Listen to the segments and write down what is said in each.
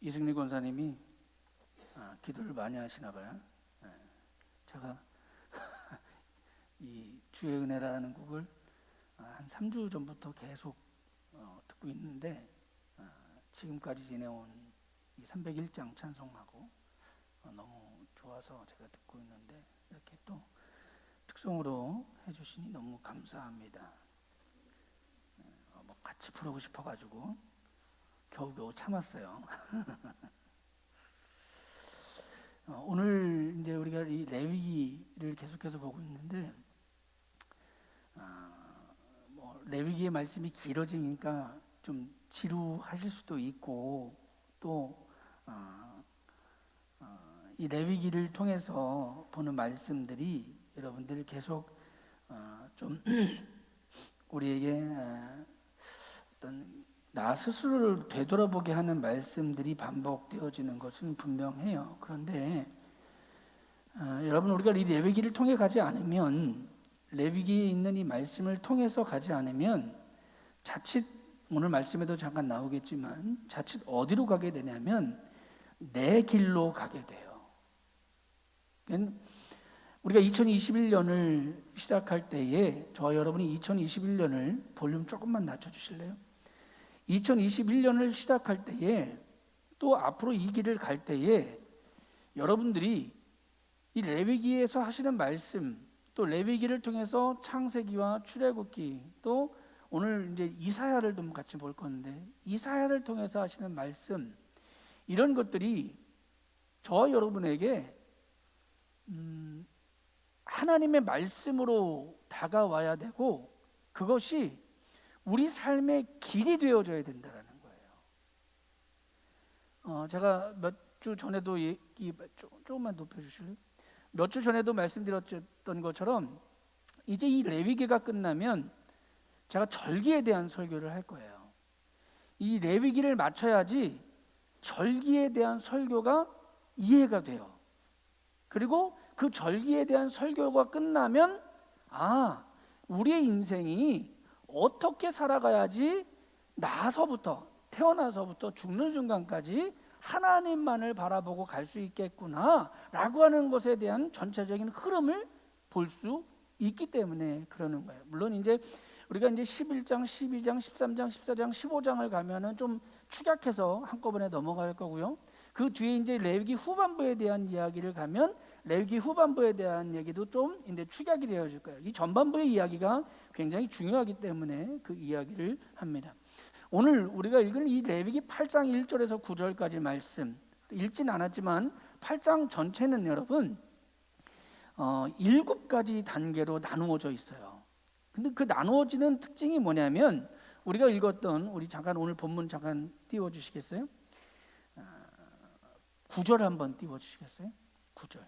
이승리 권사님이 기도를 많이 하시나 봐요. 제가 이 주의 은혜라는 곡을 한 3주 전부터 계속 듣고 있는데 지금까지 지내온 이 301장 찬송하고 너무 좋아서 제가 듣고 있는데 이렇게 또 특성으로 해주시니 너무 감사합니다. 같이 부르고 싶어가지고 겨우겨우 참았어요. 오늘 이제 우리가 이 레위기를 계속해서 보고 있는데 레위기의 말씀이 길어지니까 좀 지루하실 수도 있고 또 이 레위기를 통해서 보는 말씀들이 여러분들 계속 좀 우리에게 어떤 나 스스로를 되돌아보게 하는 말씀들이 반복되어지는 것은 분명해요. 그런데 여러분, 우리가 이 레위기를 통해 가지 않으면, 레위기에 있는 이 말씀을 통해서 가지 않으면 자칫, 오늘 말씀에도 잠깐 나오겠지만 자칫 어디로 가게 되냐면 내 길로 가게 돼요. 우리가 2021년을 시작할 때에 저와 여러분이 2021년을 볼륨 조금만 낮춰주실래요? 2021년을 시작할 때에 또 앞으로 이 길을 갈 때에 여러분들이 이 레위기에서 하시는 말씀, 또 레위기를 통해서 창세기와 출애굽기, 또 오늘 이제 이사야를 좀 같이 볼 건데 이사야를 통해서 하시는 말씀, 이런 것들이 저와 여러분에게 하나님의 말씀으로 다가와야 되고 그것이 우리 삶의 길이 되어져야 된다는 거예요. 제가 몇 주 전에도 조금만 높여주실래요? 몇 주 전에도 말씀드렸던 것처럼 이제 이 레위기가 끝나면 제가 절기에 대한 설교를 할 거예요. 이 레위기를 맞춰야지 절기에 대한 설교가 이해가 돼요. 그리고 그 절기에 대한 설교가 끝나면 우리의 인생이 어떻게 살아가야지 태어나서부터 죽는 순간까지 하나님만을 바라보고 갈 수 있겠구나 라고 하는 것에 대한 전체적인 흐름을 볼 수 있기 때문에 그러는 거예요. 물론 이제 우리가 이제 11장, 12장, 13장, 14장, 15장을 가면은 좀 축약해서 한꺼번에 넘어갈 거고요. 그 뒤에 이제 레위기 후반부에 대한 이야기를 가면 레위기 후반부에 대한 얘기도 좀 이제 축약이 되어질 거예요. 이 전반부의 이야기가 굉장히 중요하기 때문에 그 이야기를 합니다. 오늘 우리가 읽은 이 레위기 8장 1절에서 9절까지 말씀 읽진 않았지만 8장 전체는 여러분 7가지 단계로 나누어져 있어요. 근데 그 나누어지는 특징이 뭐냐면 우리가 읽었던 우리 잠깐 오늘 본문 잠깐 띄워주시겠어요? 9절 한번 띄워주시겠어요? 9절.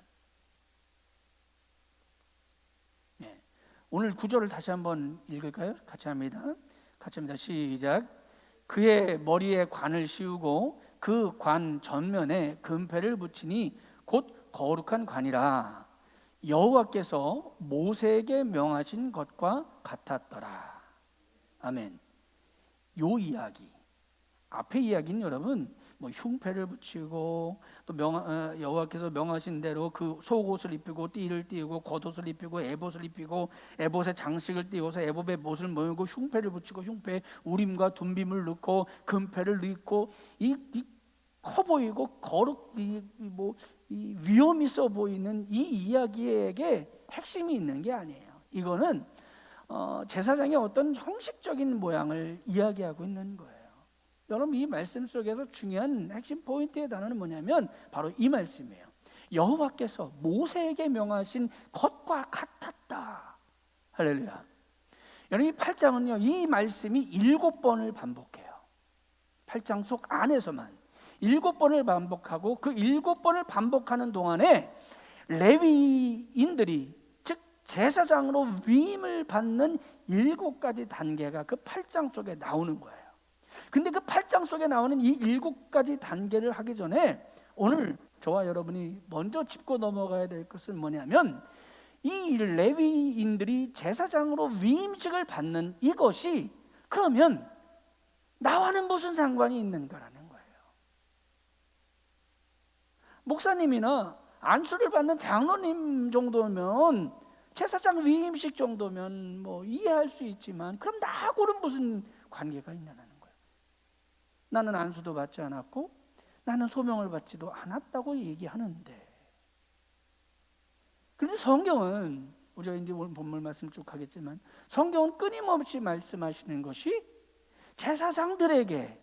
네. 오늘 9절을 다시 한번 읽을까요? 같이 합니다. 시작. 그의 머리에 관을 씌우고 그 관 전면에 금패를 붙이니 곧 거룩한 관이라. 여호와께서 모세에게 명하신 것과 같았더라. 아멘. 요 이야기, 앞의 이야기는 여러분 흉패를 붙이고 또 여호와께서 명하신 대로 그 속옷을 입히고 띠를 띠고 겉옷을 입히고 에봇을 입히고 에봇에 장식을 띄워서 에봇에 못을 모으고 흉패를 붙이고 흉패에 우림과 둠빔을 넣고 금패를 넣고 이 커 보이고 이 위험 있어 보이는 이 이야기에게 핵심이 있는 게 아니에요. 이거는 제사장의 어떤 형식적인 모양을 이야기하고 있는 거예요. 여러분, 이 말씀 속에서 중요한 핵심 포인트의 단어는 뭐냐면 바로 이 말씀이에요. 여호와께서 모세에게 명하신 것과 같았다. 할렐루야. 여러분, 이 8장은요 이 말씀이 7번을 반복해요. 8장 속 안에서만 7번을 반복하고 그 7번을 반복하는 동안에 레위인들이 즉 제사장으로 위임을 받는 7가지 단계가 그 8장 속에 나오는 거예요. 근데 그 8장 속에 나오는 이 7가지 단계를 하기 전에 오늘 저와 여러분이 먼저 짚고 넘어가야 될 것은 뭐냐면 이 레위인들이 제사장으로 위임직을 받는 이것이 그러면 나와는 무슨 상관이 있는가라는 거예요. 목사님이나 안수를 받는 장로님 정도면, 제사장 위임식 정도면 뭐 이해할 수 있지만, 그럼 나하고는 무슨 관계가 있냐는 거예요. 나는 안수도 받지 않았고 나는 소명을 받지도 않았다고 얘기하는데, 그런데 성경은, 우리가 이제 오늘 본문 말씀 쭉 하겠지만, 성경은 끊임없이 말씀하시는 것이 제사장들에게,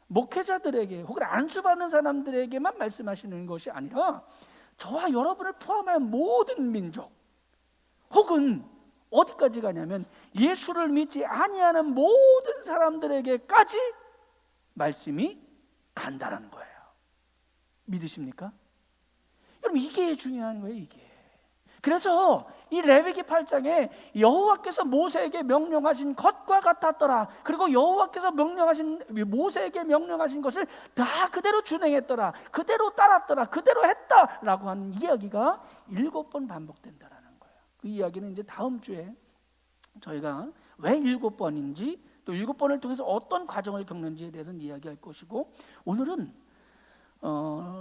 목회자들에게, 혹은 안수받는 사람들에게만 말씀하시는 것이 아니라 저와 여러분을 포함한 모든 민족, 혹은 어디까지 가냐면 예수를 믿지 아니하는 모든 사람들에게까지 말씀이 간다는 거예요. 믿으십니까? 여러분, 이게 중요한 거예요. 이게. 그래서 이 레위기 8장에 여호와께서 모세에게 명령하신 것과 같았더라, 그리고 여호와께서 모세에게 명령하신 것을 다 그대로 준행했더라, 그대로 따랐더라, 그대로 했다라고 하는 이야기가 7번 반복된다라는 거예요. 그 이야기는 이제 다음 주에 저희가 왜 7번인지, 또 7번을 통해서 어떤 과정을 겪는지에 대해서는 이야기할 것이고, 오늘은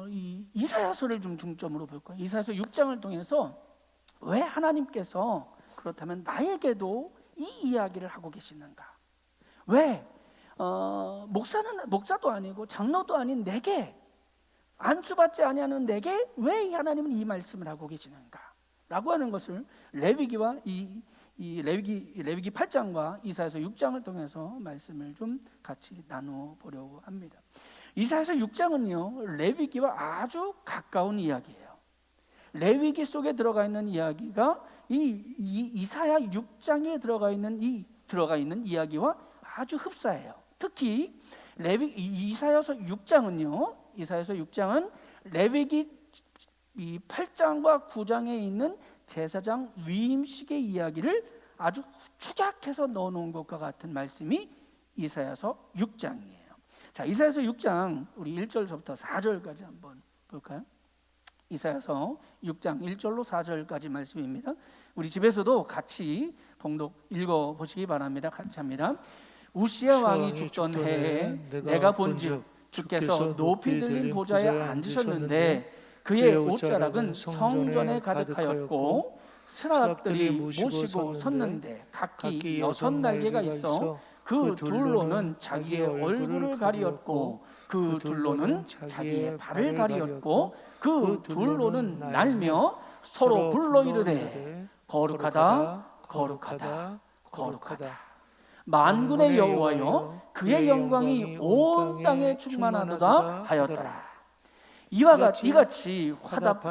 이 이사야서를 좀 중점으로 볼 거예요. 이사야서 6장을 통해서 왜 하나님께서 그렇다면 나에게도 이 이야기를 하고 계시는가? 왜 목사도 아니고 장로도 아닌 내게, 안수받지 아니하는 내게 왜 이 하나님은 이 말씀을 하고 계시는가? 라고 하는 것을 레위기와 이 레위기 8장과 이사야서 6장을 통해서 말씀을 좀 같이 나누어 보려고 합니다. 이사야서 6장은요, 레위기와 아주 가까운 이야기예요. 레위기 속에 들어가 있는 이야기가 이사야 6장에 들어가 있는 이야기와 아주 흡사해요. 특히 이사야서 6장은 레위기 8장과 9장에 있는 제사장 위임식의 이야기를 아주 축약해서 넣어놓은 것과 같은 말씀이 이사야서 6장이에요. 자, 이사야서 6장 우리 1절부터 4절까지 한번 볼까요? 이사야서 6장 1절로 4절까지 말씀입니다. 우리 집에서도 같이 봉독 읽어보시기 바랍니다. 같이 합니다. 우시야 왕이 죽던 해에 내가 본즉 주께서 높이 들린 보좌에 앉으셨는데 그의 옷자락은 성전에 가득하였고 스라업들이 모시고 섰는데 각기 6날개가 있어 그 둘로는 자기의 얼굴을 가리었고 그 둘로는 자기의 발을 가리었고 그 둘로는 날며 서로 불러 이르되 거룩하다 거룩하다 거룩하다 만군의 여호와여 그의 영광이 온 땅에 충만하도다 하였더라. 이같이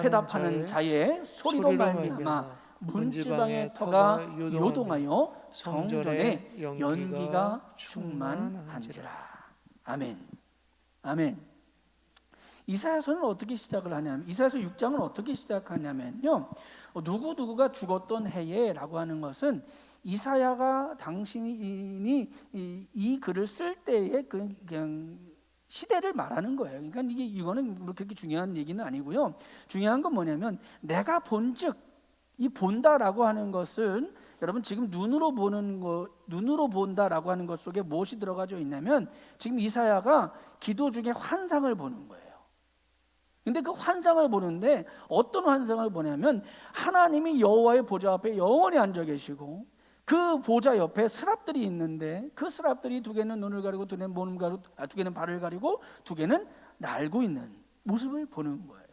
회답하는 자의 소리로 말미암아 문지방의 터가 요동하여 성전에 연기가 충만한지라. 아멘. 아멘. 이사야서는 어떻게 시작을 하냐면, 이사야서 6장은 어떻게 시작하냐면요, 누구누구가 죽었던 해에라고 하는 것은 이사야가 당신이 이 글을 쓸 때의 그냥 시대를 말하는 거예요. 그러니까 이거는 그렇게 중요한 얘기는 아니고요. 중요한 건 뭐냐면, 내가 본즉, 이 본다라고 하는 것은 여러분 지금 눈으로 본다라고 하는 것 속에 무엇이 들어가져 있냐면, 지금 이사야가 기도 중에 환상을 보는 거예요. 근데 그 환상을 보는데 어떤 환상을 보냐면, 하나님이 여호와의 보좌 앞에 영원히 앉아 계시고 그 보좌 옆에 스랍들이 있는데 그 스랍들이 두 개는 눈을 가리고 두 개는 발을 가리고 두 개는 날고 있는 모습을 보는 거예요.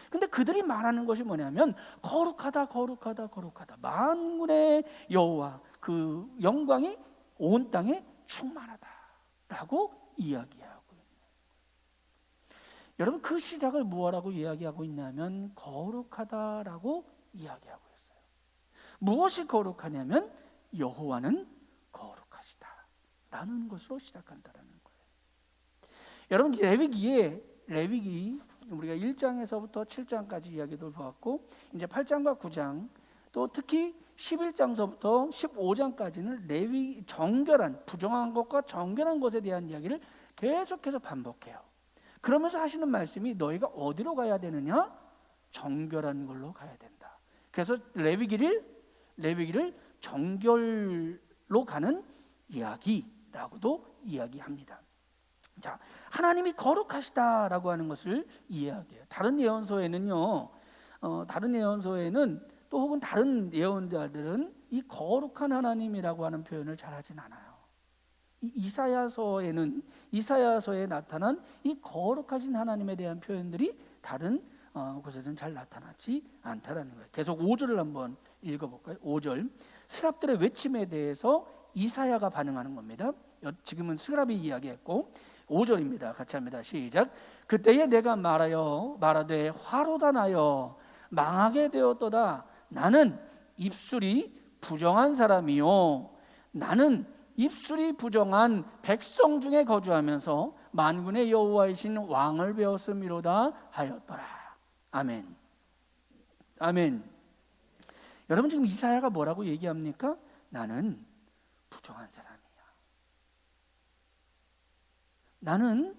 근데 그들이 말하는 것이 뭐냐면 거룩하다 거룩하다 거룩하다, 만군의 여호와 그 영광이 온 땅에 충만하다라고 이야기하고 있는 거예요. 여러분, 그 시작을 무엇라고 이야기하고 있냐면 거룩하다라고 이야기하고 있어요. 무엇이 거룩하냐면 여호와는 거룩하시다라는 것으로 시작한다라는 거예요. 여러분, 레위기 우리가 1장에서부터 7장까지 이야기도 보았고, 이제 8장과 9장, 또 특히 11장서부터 15장까지는 레위 정결한, 부정한 것과 정결한 것에 대한 이야기를 계속해서 반복해요. 그러면서 하시는 말씀이 너희가 어디로 가야 되느냐? 정결한 걸로 가야 된다. 그래서 레위기를 정결로 가는 이야기라고도 이야기합니다. 자, 하나님이 거룩하시다라고 하는 것을 이해하게요. 다른 예언서에는요, 다른 예언서에는 또 혹은 다른 예언자들은 이 거룩한 하나님이라고 하는 표현을 잘하진 않아요. 이 이사야서에 나타난 이 거룩하신 하나님에 대한 표현들이 다른 곳에서는 잘 나타나지 않다라는 거예요. 계속 5절을 한번 읽어볼까요? 5절, 스랍들의 외침에 대해서 이사야가 반응하는 겁니다. 지금은 스랍이 이야기했고 5절입니다. 같이 합니다. 시작. 그때에 내가 말하되 화로다 나여 망하게 되었도다. 나는 입술이 부정한 사람이요, 나는 입술이 부정한 백성 중에 거주하면서 만군의 여호와이신 왕을 배웠음이로다 하였더라. 아멘. 아멘. 여러분, 지금 이사야가 뭐라고 얘기합니까? 나는 부정한 사람이야. 나는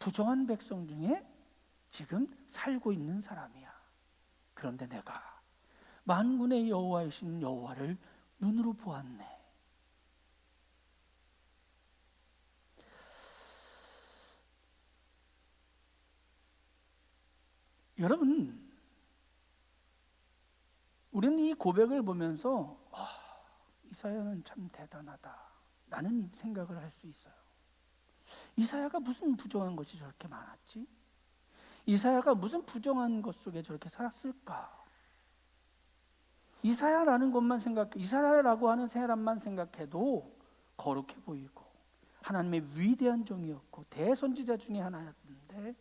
부정한 백성 중에 지금 살고 있는 사람이야. 그런데 내가 만군의 여호와이신 여호와를 눈으로 보았네. 여러분, 우리는 이 고백을 보면서 이사야는 참 대단하다 라는 생각을 할 수 있어요. 이사야가 무슨 부정한 것이 저렇게 많았지? 이사야가 무슨 부정한 것 속에 저렇게 살았을까? 이사야라고 하는 사람만 생각해도 거룩해 보이고 하나님의 위대한 종이었고 대선지자 중에 하나였는데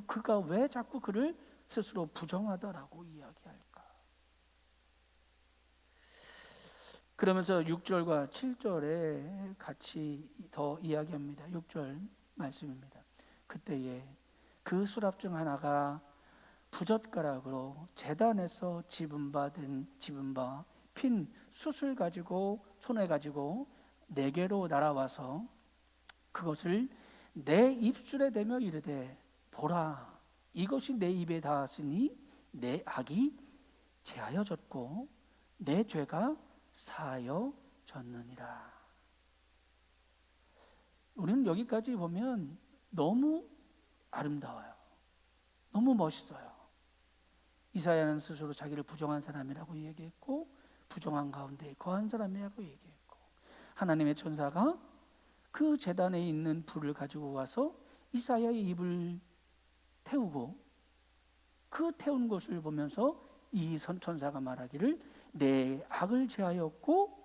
그가 왜 자꾸 그를 스스로 부정하다라고 이야기할까? 그러면서 6절과 7절에 같이 더 이야기합니다. 6절 말씀입니다. 그때에 그 수랍 중 하나가 부젓가락으로 제단에서 집은 바 핀 숯을 가지고 손에 가지고 내게로 날아와서 그것을 내 입술에 대며 이르되 보라, 이것이 내 입에 닿았으니 내 악이 제하여졌고 내 죄가 사하여졌느니라. 우리는 여기까지 보면 너무 아름다워요. 너무 멋있어요. 이사야는 스스로 자기를 부정한 사람이라고 얘기했고 부정한 가운데 거한 사람이라고 얘기했고, 하나님의 천사가 그 제단에 있는 불을 가지고 와서 이사야의 입을 태우고 그 태운 것을 보면서 이 천사가 말하기를 내 악을 제하였고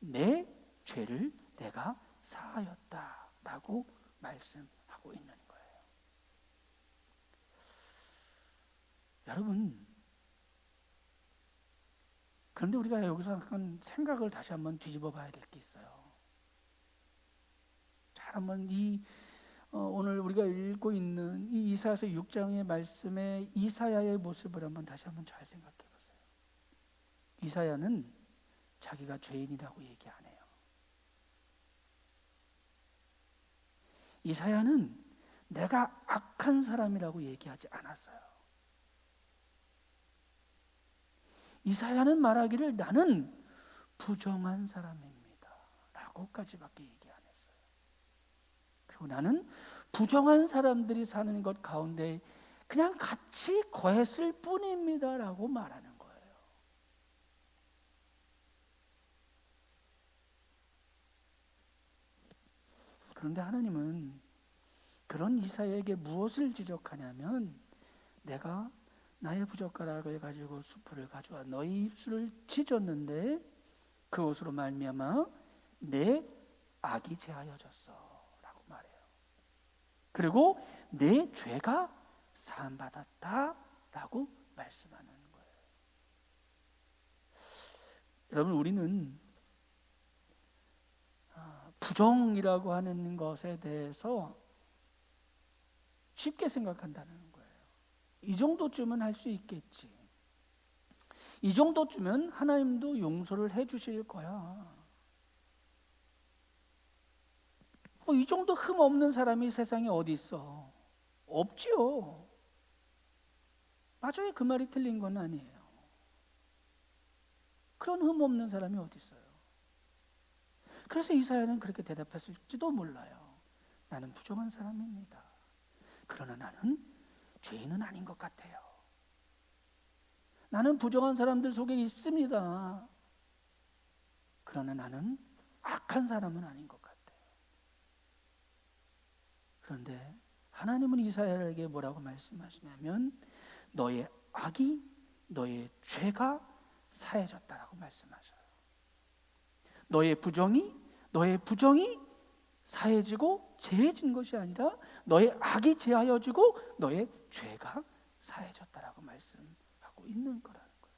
내 죄를 내가 사하였다라고 말씀하고 있는 거예요. 여러분, 그런데 우리가 여기서 약간 생각을 다시 한번 뒤집어 봐야 될 게 있어요. 잘 한번 오늘 우리가 읽고 있는 이 이사야서 6장의 말씀의 이사야의 모습을 다시 한번 잘 생각해 보세요. 이사야는 자기가 죄인이라고 얘기 안 해요. 이사야는 내가 악한 사람이라고 얘기하지 않았어요. 이사야는 말하기를 나는 부정한 사람입니다 라고까지밖에 얘기 안 했어요. 그리고 나는 부정한 사람들이 사는 것 가운데 그냥 같이 거했을 뿐입니다 라고 말하는 거예요. 그런데 하나님은 그런 이사야에게 무엇을 지적하냐면, 내가 나의 부젓가락을 가지고 수풀을 가져와 너희 입술을 찢었는데 그것으로 말미암아 내 악이 제하여졌어 라고 말해요. 그리고 내 죄가 사함받았다 라고 말씀하는 거예요. 여러분, 우리는 부정이라고 하는 것에 대해서 쉽게 생각한다는 거예요. 이 정도쯤은 할 수 있겠지. 이 정도쯤은 하나님도 용서를 해 주실 거야. 이 정도 흠 없는 사람이 세상에 어디 있어? 없지요. 맞아요. 그 말이 틀린 건 아니에요. 그런 흠 없는 사람이 어디 있어요? 그래서 이사야는 그렇게 대답했을지도 몰라요. 나는 부정한 사람입니다. 그러나 나는 죄인은 아닌 것 같아요. 나는 부정한 사람들 속에 있습니다. 그러나 나는 악한 사람은 아닌 것 같아요. 그런데 하나님은 이사야에게 뭐라고 말씀하시냐면 너의 악이, 너의 죄가 사해졌다라고 말씀하셔요. 너의 부정이 사해지고 죄해진 것이 아니라 너의 악이 제하여지고 너의 죄가 사해졌다라고 말씀하고 있는 거라는 거예요.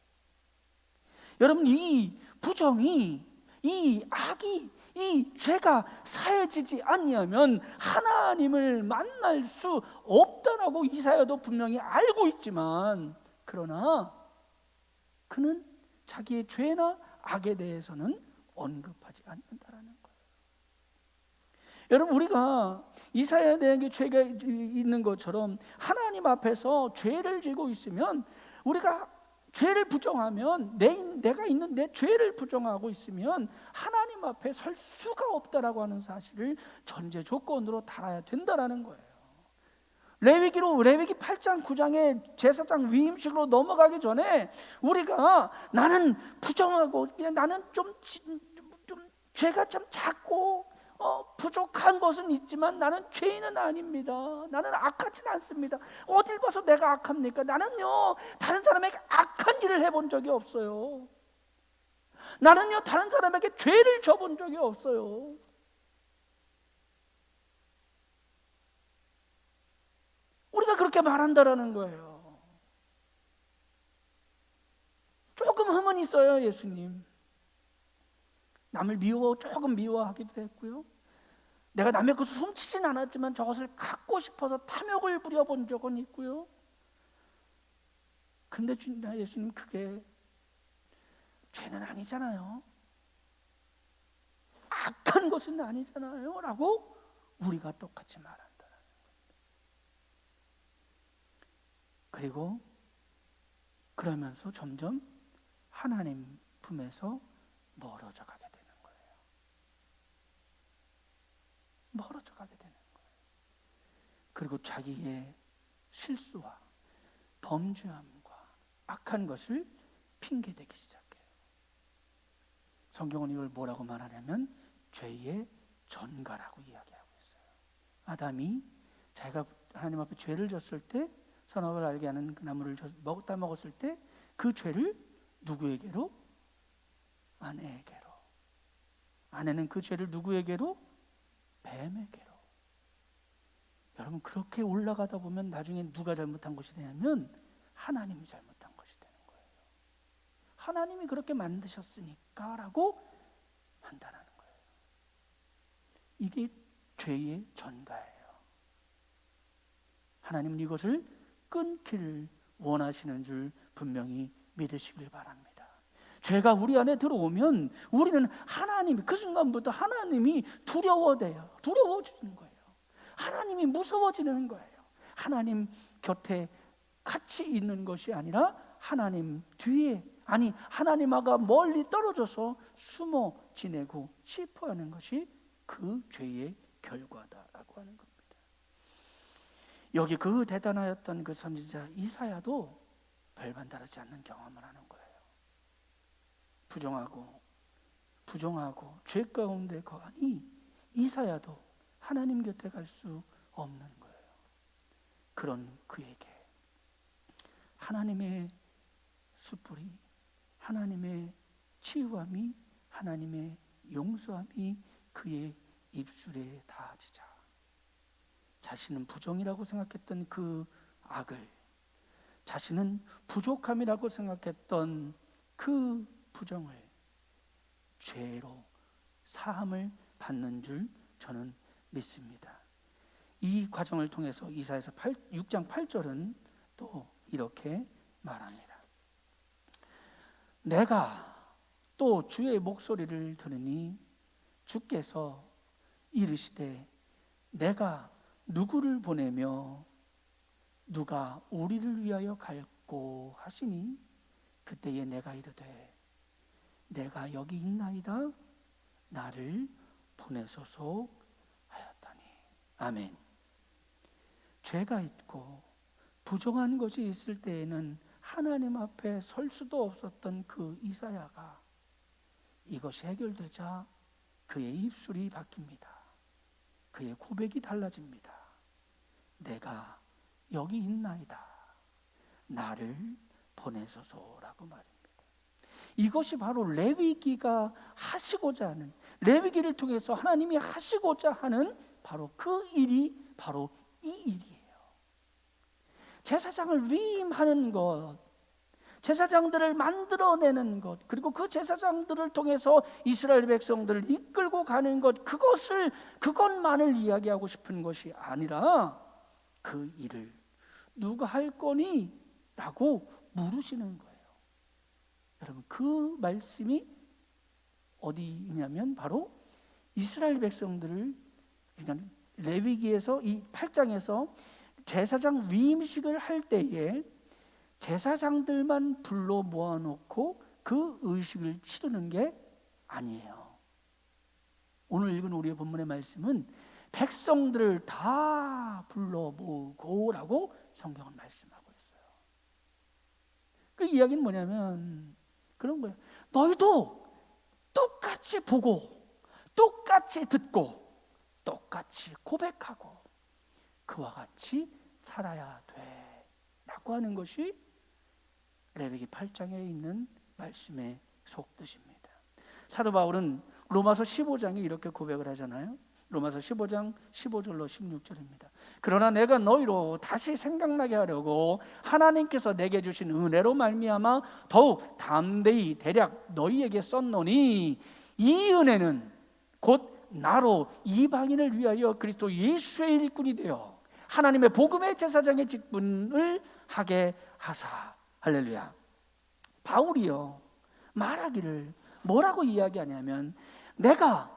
여러분, 이 부정이, 이 악이, 이 죄가 사해지지 아니하면 하나님을 만날 수 없다라고 이사야도 분명히 알고 있지만, 그러나 그는 자기의 죄나 악에 대해서는 언급하지 않는다라는 거예요. 여러분, 우리가 이사야에 대한 죄가 있는 것처럼 하나님 앞에서 죄를 지고 있으면, 우리가 죄를 부정하면, 내가 있는 내 죄를 부정하고 있으면 하나님 앞에 설 수가 없다라고 하는 사실을 전제 조건으로 달아야 된다라는 거예요. 레위기 8장 9장의 제사장 위임식으로 넘어가기 전에 우리가 나는 부정하고 나는 좀 죄가 좀 작고 부족한 것은 있지만 나는 죄인은 아닙니다. 나는 악하진 않습니다. 어딜 봐서 내가 악합니까? 나는요 다른 사람에게 악한 일을 해본 적이 없어요. 나는요 다른 사람에게 죄를 져본 적이 없어요. 우리가 그렇게 말한다라는 거예요. 조금 흠은 있어요. 예수님 남을 조금 미워하기도 했고요. 내가 남의 것을 훔치진 않았지만 저것을 갖고 싶어서 탐욕을 부려본 적은 있고요. 그런데 예수님 그게 죄는 아니잖아요. 악한 것은 아니잖아요 라고 우리가 똑같이 말한다는 거예요. 그리고 그러면서 점점 하나님 품에서 멀어져 가게 되는 거예요. 멀어져 가게 되는 거예요. 그리고 자기의 실수와 범죄함과 악한 것을 핑계대기 시작해요. 성경은 이걸 뭐라고 말하냐면 죄의 전가라고 이야기하고 있어요. 아담이 자기가 하나님 앞에 죄를 졌을 때, 선악을 알게 하는 그 나무를 먹었을 때 그 죄를 누구에게로? 아내에게로. 아내는 그 죄를 누구에게로? 뱀에게로. 여러분, 그렇게 올라가다 보면 나중에 누가 잘못한 것이 되냐면 하나님이 잘못한 것이 되는 거예요. 하나님이 그렇게 만드셨으니까 라고 판단하는 거예요. 이게 죄의 전가예요. 하나님은 이것을 끊기를 원하시는 줄 분명히 믿으시길 바랍니다. 죄가 우리 안에 들어오면 우리는 그 순간부터 하나님이 두려워지는 거예요. 하나님이 무서워지는 거예요. 하나님 곁에 같이 있는 것이 아니라 하나님 뒤에, 하나님과 멀리 떨어져서 숨어 지내고 싶어 하는 것이 그 죄의 결과다라고 하는 겁니다. 여기 그 대단하였던 그 선지자 이사야도 별반 다르지 않는 경험을 하는 거예요. 부정하고 죄 가운데 거하니 이사야도 하나님 곁에 갈 수 없는 거예요. 그런 그에게 하나님의 숯불이, 하나님의 치유함이, 하나님의 용서함이 그의 입술에 닿아지자 자신은 부정이라고 생각했던 그 악을, 자신은 부족함이라고 생각했던 그 부정을 죄로 사함을 받는 줄 저는 믿습니다. 이 과정을 통해서 이사야서 6장 8절은 또 이렇게 말합니다. 내가 또 주의 목소리를 들으니 주께서 이르시되 내가 누구를 보내며 누가 우리를 위하여 갈꼬 하시니 그때에 내가 이르되 내가 여기 있나이다 나를 보내소서 하였다니. 아멘. 죄가 있고 부정한 것이 있을 때에는 하나님 앞에 설 수도 없었던 그 이사야가 이것이 해결되자 그의 입술이 바뀝니다. 그의 고백이 달라집니다. 내가 여기 있나이다. 나를 보내소서라고 말입니다. 이것이 바로 레위기가 하시고자 하는, 레위기를 통해서 하나님이 하시고자 하는 바로 그 일이 바로 이 일이에요. 제사장을 위임하는 것, 제사장들을 만들어내는 것, 그리고 그 제사장들을 통해서 이스라엘 백성들을 이끌고 가는 것, 그것만을 이야기하고 싶은 것이 아니라 그 일을 누가 할 거니? 라고 물으시는 거예요. 여러분, 그 말씀이 어디냐면 바로 이스라엘 백성들을, 그러니까 레위기에서 이 8장에서 제사장 위임식을 할 때에 제사장들만 불러 모아놓고 그 의식을 치르는 게 아니에요. 오늘 읽은 우리의 본문의 말씀은 백성들을 다 불러 모으고라고 성경은 말씀하고 있어요. 그 이야기는 뭐냐면 그런 거예요. 너희도 똑같이 보고 똑같이 듣고 똑같이 고백하고 그와 같이 살아야 돼 라고 하는 것이 레위기 8장에 있는 말씀의 속뜻입니다. 사도 바울은 로마서 15장에 이렇게 고백을 하잖아요. 로마서 15장 15절로 16절입니다. 그러나 내가 너희로 다시 생각나게 하려고 하나님께서 내게 주신 은혜로 말미암아 더욱 담대히 대략 너희에게 썼노니 이 은혜는 곧 나로 이방인을 위하여 그리스도 예수의 일꾼이 되어 하나님의 복음의 제사장의 직분을 하게 하사. 할렐루야. 바울이요 말하기를 뭐라고 이야기하냐면 내가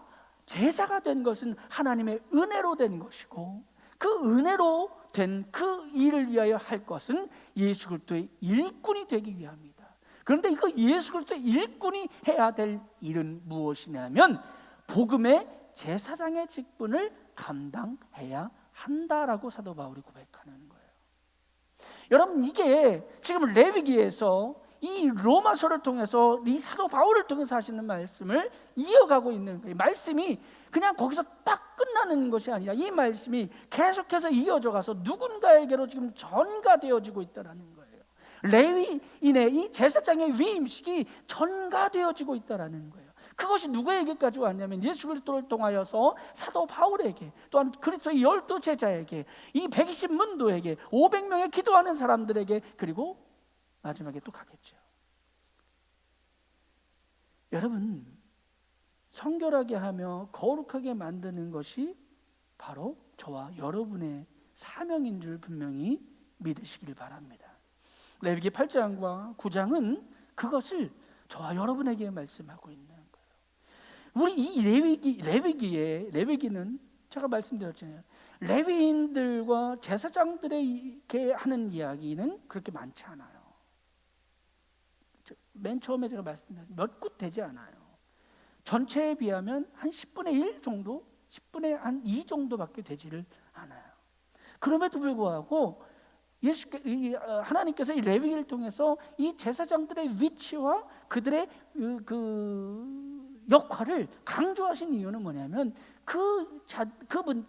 제사가 된 것은 하나님의 은혜로 된 것이고 그 은혜로 된 그 일을 위하여 할 것은 예수 그리스도의 일꾼이 되기 위함이다. 그런데 이거 예수 그리스도의 일꾼이 해야 될 일은 무엇이냐면 복음의 제사장의 직분을 감당해야 한다라고 사도 바울이 고백하는 거예요. 여러분, 이게 지금 레위기에서 이 로마서를 통해서 이 사도 바울을 통해서 하시는 말씀을 이어가고 있는 거예요. 말씀이 그냥 거기서 딱 끝나는 것이 아니라 이 말씀이 계속해서 이어져 가서 누군가에게로 지금 전가되어지고 있다는 거예요. 레위인의 이 제사장의 위임식이 전가되어지고 있다는 거예요. 그것이 누구에게까지 왔냐면 예수 그리스도를 통하여서 사도 바울에게, 또한 그리스도의 12 제자에게, 이 120 문도에게, 500명의 기도하는 사람들에게, 그리고 마지막에 또 가겠죠. 여러분, 성결하게 하며 거룩하게 만드는 것이 바로 저와 여러분의 사명인 줄 분명히 믿으시길 바랍니다. 레위기 8장과 9장은 그것을 저와 여러분에게 말씀하고 있는 거예요. 우리 이 레위기는 제가 말씀드렸잖아요. 레위인들과 제사장들에게 하는 이야기는 그렇게 많지 않아요. 맨 처음에 제가 말씀드린 몇 굿 되지 않아요. 전체에 비하면 한 10분의 1 정도, 10분의 한 2 정도밖에 되지를 않아요. 그럼에도 불구하고 하나님께서 이 레위기를 통해서 이 제사장들의 위치와 그들의 역할을 강조하신 이유는 뭐냐면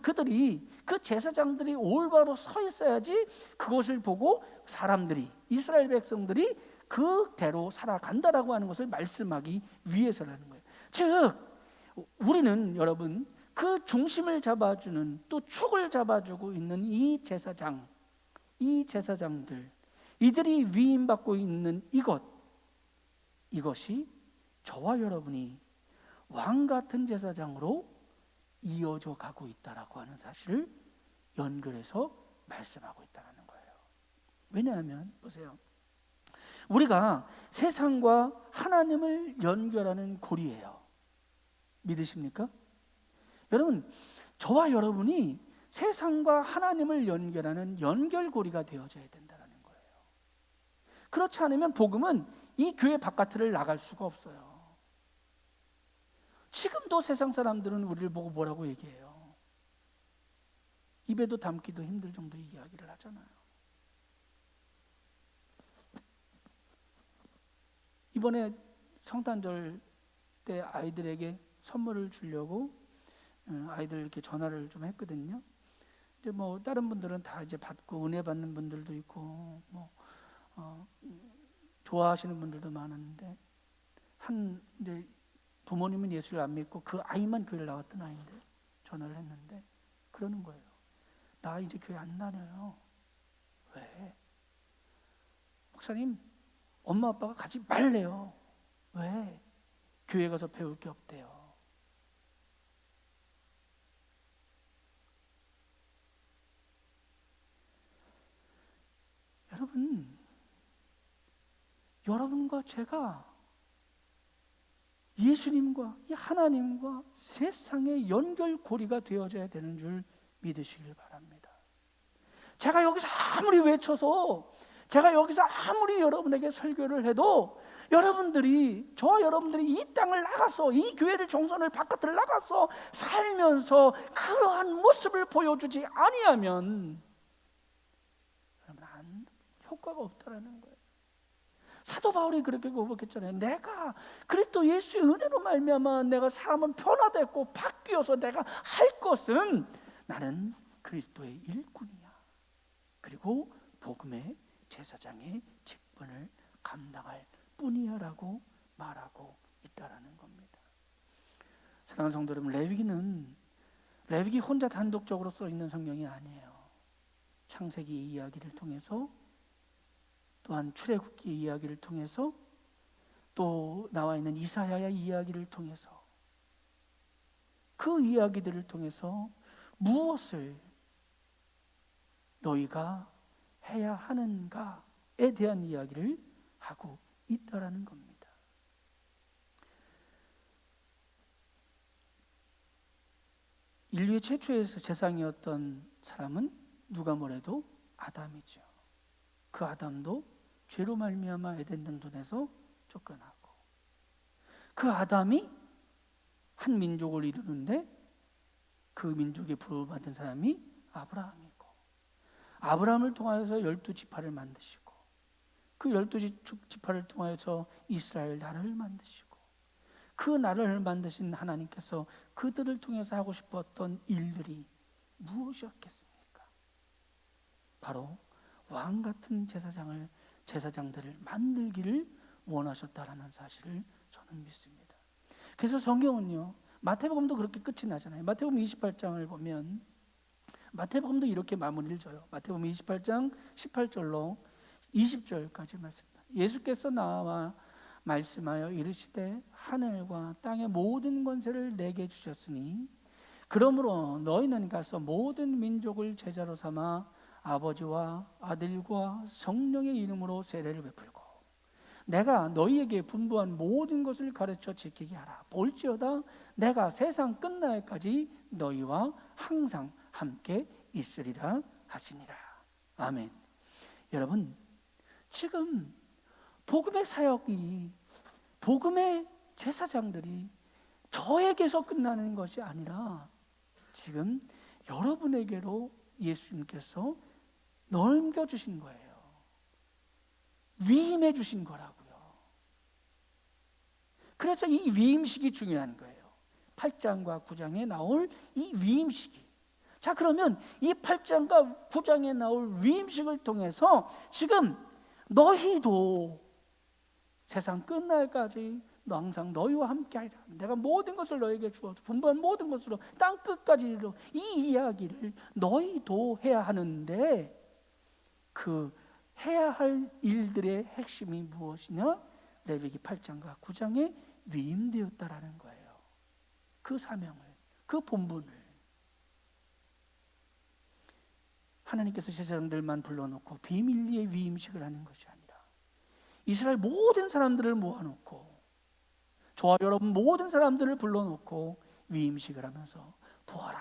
그들이 그 제사장들이 올바로 서 있어야지 그것을 보고 사람들이, 이스라엘 백성들이 그대로 살아간다라고 하는 것을 말씀하기 위해서라는 거예요. 즉 우리는 여러분 그 중심을 잡아주는, 또 축을 잡아주고 있는 이 제사장들, 이들이 위임받고 있는 이것이 저와 여러분이 왕 같은 제사장으로 이어져 가고 있다라고 하는 사실을 연결해서 말씀하고 있다는 거예요. 왜냐하면 보세요, 우리가 세상과 하나님을 연결하는 고리예요. 믿으십니까? 여러분, 저와 여러분이 세상과 하나님을 연결하는 연결고리가 되어져야 된다는 거예요. 그렇지 않으면 복음은 이 교회 바깥을 나갈 수가 없어요. 지금도 세상 사람들은 우리를 보고 뭐라고 얘기해요? 입에도 담기도 힘들 정도 이야기를 하잖아요. 이번에 성탄절 때 아이들에게 선물을 주려고 아이들 이렇게 전화를 좀 했거든요. 이제 뭐 다른 분들은 다 이제 받고 은혜 받는 분들도 있고 뭐 좋아하시는 분들도 많았는데 이제 부모님은 예수를 안 믿고 그 아이만 교회를 나왔던 아이인데 전화를 했는데 그러는 거예요. 나 이제 교회 안 다녀요. 왜? 목사님, 엄마 아빠가 가지 말래요. 왜? 교회 가서 배울 게 없대요. 여러분과 제가 예수님과 이 하나님과 세상의 연결고리가 되어져야 되는 줄 믿으시길 바랍니다. 제가 여기서 아무리 외쳐서, 제가 여기서 아무리 여러분에게 설교를 해도 여러분들이 이 땅을 나가서, 이 교회를 정선을 바깥을 나가서 살면서 그러한 모습을 보여주지 아니하면 여러분 효과가 없다라는 거예요. 사도 바울이 그렇게 고백했잖아요. 내가 그리스도 예수의 은혜로 말미암아 내가 사람은 변화됐고 바뀌어서 내가 할 것은 나는 그리스도의 일꾼이야. 그리고 복음의 제사장의 직분을 감당할 뿐이야라고 말하고 있다라는 겁니다. 사랑하는 성도 여러분, 레위기 혼자 단독적으로 써 있는 성경이 아니에요. 창세기 이야기를 통해서, 또한 출애굽기 이야기를 통해서, 또 나와 있는 이사야의 이야기를 통해서, 그 이야기들을 통해서 무엇을 너희가 해야 하는가에 대한 이야기를 하고 있다라는 겁니다. 인류의 최초의 재상이었던 사람은 누가 뭐래도 아담이죠. 그 아담도 죄로 말미암아 에덴 동산에서 쫓겨나고, 그 아담이 한 민족을 이루는데 그 민족에 부름받은 사람이 아브라함이고, 아브라함을 통하여서 12지파를 만드시고, 그 12지파를 통하여서 이스라엘 나라를 만드시고, 그 나라를 만드신 하나님께서 그들을 통해서 하고 싶었던 일들이 무엇이었겠습니까? 바로 왕 같은 제사장들을 만들기를 원하셨다라는 사실을 저는 믿습니다. 그래서 성경은요, 마태복음도 그렇게 끝이 나잖아요. 마태복음 28장을 보면 마태복음도 이렇게 마무리를 져요. 마태복음 28장 18절로 20절까지 말씀입니다. 예수께서 나와 말씀하여 이르시되 하늘과 땅의 모든 권세를 내게 주셨으니 그러므로 너희는 가서 모든 민족을 제자로 삼아 아버지와 아들과 성령의 이름으로 세례를 베풀고 내가 너희에게 분부한 모든 것을 가르쳐 지키게 하라. 볼지어다 내가 세상 끝날까지 너희와 항상 함께 있으리라 하시니라. 아멘. 여러분, 지금 복음의 사역이, 복음의 제사장들이 저에게서 끝나는 것이 아니라 지금 여러분에게로 예수님께서 넘겨주신 거예요. 위임해 주신 거라고요. 그래서 이 위임식이 중요한 거예요. 8장과 9장에 나올 이 위임식이. 자, 그러면 이 8장과 9장에 나올 위임식을 통해서 지금 너희도 세상 끝날까지 항상 너희와 함께하리라. 내가 모든 것을 너에게 주어서 분부한 모든 것으로 땅 끝까지 이르러 이 이야기를 너희도 해야 하는데, 그 해야 할 일들의 핵심이 무엇이냐? 레위기 8장과 9장에 위임되었다라는 거예요. 그 사명을, 그 본분을 하나님께서 제사장들만 불러놓고 비밀리에 위임식을 하는 것이 아니라 이스라엘 모든 사람들을 모아놓고, 저와 여러분 모든 사람들을 불러놓고 위임식을 하면서 보아라,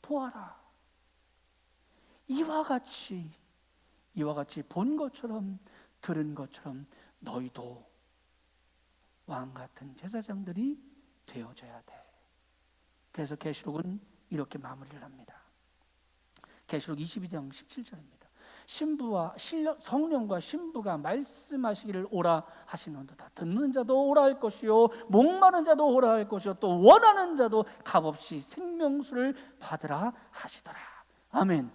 보아라. 이와 같이 본 것처럼 들은 것처럼 너희도 왕 같은 제사장들이 되어줘야 돼. 그래서 계시록은 이렇게 마무리를 합니다. 계시록 22장 17절입니다. 성령과 신부가 말씀하시기를 오라 하시는도다. 듣는 자도 오라 할 것이요 목마른 자도 오라 할 것이요 또 원하는 자도 값없이 생명수를 받으라 하시더라. 아멘.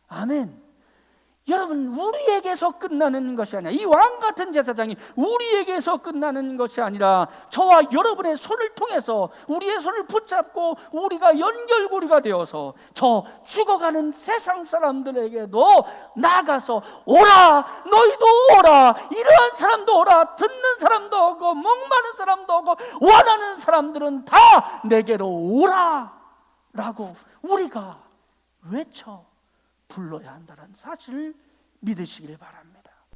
아멘. 여러분, 우리에게서 끝나는 것이 아니라, 이 왕 같은 제사장이 우리에게서 끝나는 것이 아니라 저와 여러분의 손을 통해서, 우리의 손을 붙잡고 우리가 연결고리가 되어서 저 죽어가는 세상 사람들에게도 나가서 오라, 너희도 오라, 이러한 사람도 오라, 듣는 사람도 오고 목마른 사람도 오고 원하는 사람들은 다 내게로 오라 라고 우리가 외쳐 불러야 한다는 사실을 믿으시길 바랍니다.